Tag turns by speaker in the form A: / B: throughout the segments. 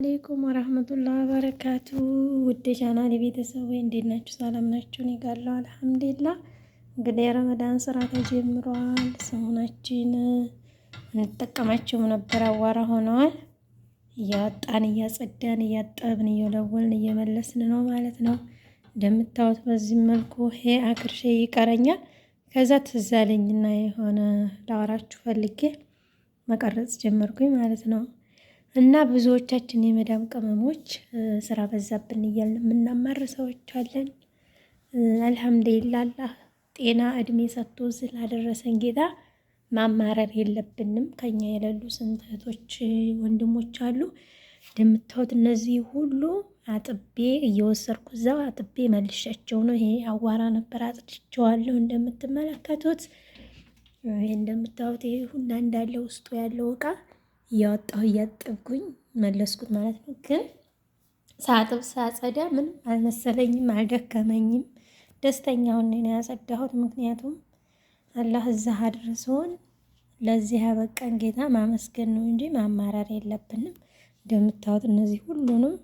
A: አለይኩም ወራህመቱላሂ ወበረካቱ ውድ ቻናል ቤተሰቦች እንዴት ናችሁ? ሰላም ናችሁ? እኔ ጋር አለሁ አልሐምዱሊላህ። እንግዲህ የረመዳን ስራ ተጀምሯል። ሰሞናችን እንጠቀማቸው ነበር አዋራ ሆነዋል። እያወጣን እያጸዳን እያጠብን እየለወልን እየመለስን ነው ማለት ነው። እንደምታዩት በዚህ መልኩ ይሄ አክርሼ ይቀረኛል። ከዛ ትዝ አለኝና የሆነ ላወራችሁ ፈልጌ መቀረጽ ጀመርኩኝ ማለት ነው። እና ብዙዎቻችን የመዳም ቅመሞች ስራ በዛብን እያልን የምናማር ሰዎች አለን። አልሐምዱሊላህ አላህ ጤና እድሜ ሰጥቶ ስላደረሰን ጌታ ማማረር የለብንም። ከኛ የሌሉ ስንት እህቶች ወንድሞች አሉ። እንደምታዩት እነዚህ ሁሉ አጥቤ እየወሰድኩ እዛው አጥቤ መልሻቸው ነው። ይሄ አዋራ ነበር አጥድቼዋለሁ። እንደምትመለከቱት ይሄ እንደምታዩት ይሄ ሁላ እንዳለ ውስጡ ያለው እቃ እያወጣሁ እያጠብኩኝ መለስኩት ማለት ነው። ግን ሳጥብ ሳጸዳ ምን አልመሰለኝም፣ አልደከመኝም። ደስተኛ ሆኜ ነው ያጸዳሁት። ምክንያቱም አላህ እዛ አድርሶን ለዚህ ያበቃን ጌታ ማመስገን ነው እንጂ ማማረር የለብንም። እንደምታዩት እነዚህ ሁሉንም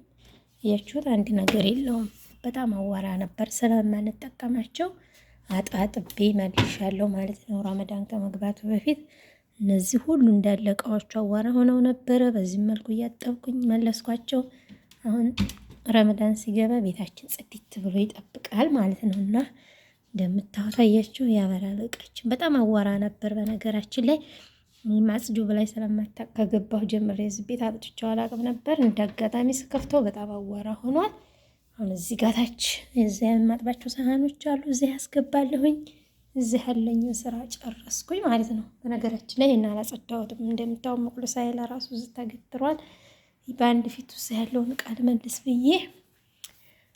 A: ያችሁት አንድ ነገር የለውም። በጣም አዋራ ነበር ስለማንጠቀማቸው አጣጥቤ መልሻለሁ ማለት ነው። ረመዳን ከመግባቱ በፊት እነዚህ ሁሉ እንዳለ እቃዎቹ አዋራ ሆነው ነበረ። በዚህ መልኩ እያጠብኩኝ መለስኳቸው። አሁን ረመዳን ሲገባ ቤታችን ጽድት ብሎ ይጠብቃል ማለት ነው። እና እንደምታዩታያችሁ ያበራል እቃችን። በጣም አዋራ ነበር በነገራችን ላይ ማጽጁ በላይ ስለማታውቅ ከገባሁ ጀምሬ እዚህ ቤት አጥቼው አላውቅም ነበር። እንዳጋጣሚ ስከፍተው በጣም አዋራ ሆኗል። አሁን እዚህ ጋታች እዚያ የማጥባቸው ሳህኖች አሉ፣ እዚህ ያስገባለሁኝ። እዚህ ያለኝን ስራ ጨረስኩኝ ማለት ነው። በነገራችን ላይ ይሄን አላጸዳሁትም። እንደምታው መቁለሳዬ ለራሱ እዚህ ተገትሯል። በአንድ ፊት ውስጥ ያለውን ዕቃ ልመልስ ብዬ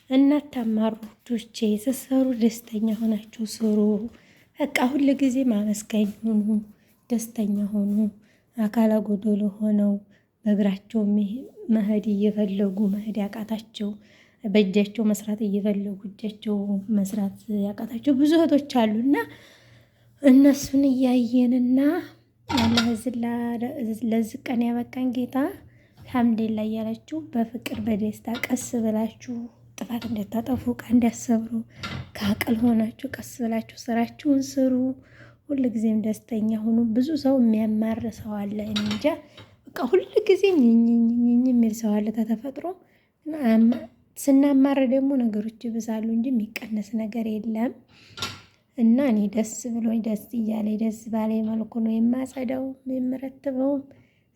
A: እናታማሩ ዶቼ ስትሰሩ ደስተኛ ሆናችሁ ስሩ። በቃ ሁሉ ጊዜ ማመስገን ሆኑ፣ ደስተኛ ሆኑ። አካለ ጎዶሎ ሆነው በእግራቸው መሄድ እየፈለጉ መሄድ ያቃታቸው፣ በእጃቸው መስራት እየፈለጉ እጃቸው መስራት ያቃታቸው ብዙ እህቶች አሉና እነሱን እያየንና አላህ ለዚህ ቀን ያበቃን ጌታ አልሐምዱሊላህ እያላችሁ በፍቅር በደስታ ቀስ ብላችሁ ጥፋት እንደታጠፉ ዕቃ እንዳሰብሩ ከአቅል ሆናችሁ ቀስ ብላችሁ ስራችሁን ስሩ። ሁልጊዜም ደስተኛ ሁኑ። ብዙ ሰው የሚያማር ሰው አለ። እኔ እንጃ በቃ ሁልጊዜም ኝኝኝኝ የሚል ሰው አለ ተፈጥሮ። ስናማር ደግሞ ነገሮች ይብዛሉ እንጂ የሚቀነስ ነገር የለም። እና እኔ ደስ ብሎኝ ደስ እያለኝ ደስ ባለኝ መልኩ ነው የማጸዳው የምረትበውም።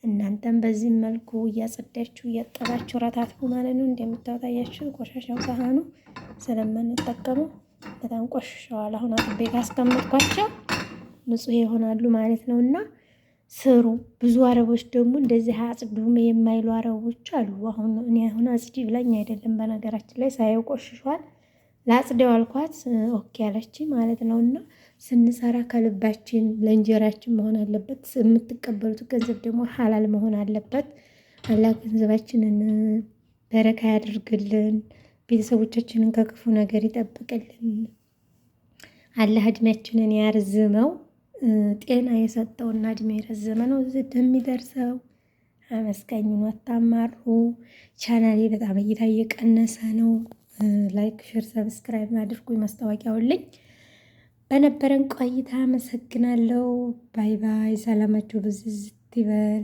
A: እናንተም በዚህ መልኩ እያጸዳችሁ እያጠባችሁ ረታትፉ ማለት ነው። እንደምታወጣያችሁ ቆሻሻው ሳህኑ ስለማንጠቀመው በጣም ቆሽሸዋል። አሁን አጥቤ ካስቀመጥኳቸው ንጹህ ይሆናሉ ማለት ነው። እና ስሩ። ብዙ አረቦች ደግሞ እንደዚህ አጽዱም የማይሉ አረቦች አሉ። እኔ አጽዲ ብላኝ አይደለም በነገራችን ላይ ሳየው ቆሽሿል። ላጽደው አልኳት ኦኬ አለችኝ ማለት ነው። እና ስንሰራ ከልባችን ለእንጀራችን መሆን አለበት። የምትቀበሉት ገንዘብ ደግሞ ሐላል መሆን አለበት። አላህ ገንዘባችንን በረካ ያድርግልን። ቤተሰቦቻችንን ከክፉ ነገር ይጠብቅልን። አላህ እድሜያችንን ያርዝመው። ጤና የሰጠውና እድሜ የረዘመ ነው እዚህ የሚደርሰው። አመስጋኙን አታማሩ። ቻናሌ በጣም እይታ እየቀነሰ ነው። ላይክ፣ ሼር፣ ሰብስክራይብ አድርጉኝ። ማስታወቂያውልኝ በነበረን ቆይታ አመሰግናለሁ። ባይ ባይ። ሰላማችሁ ብዝዝት ይበል።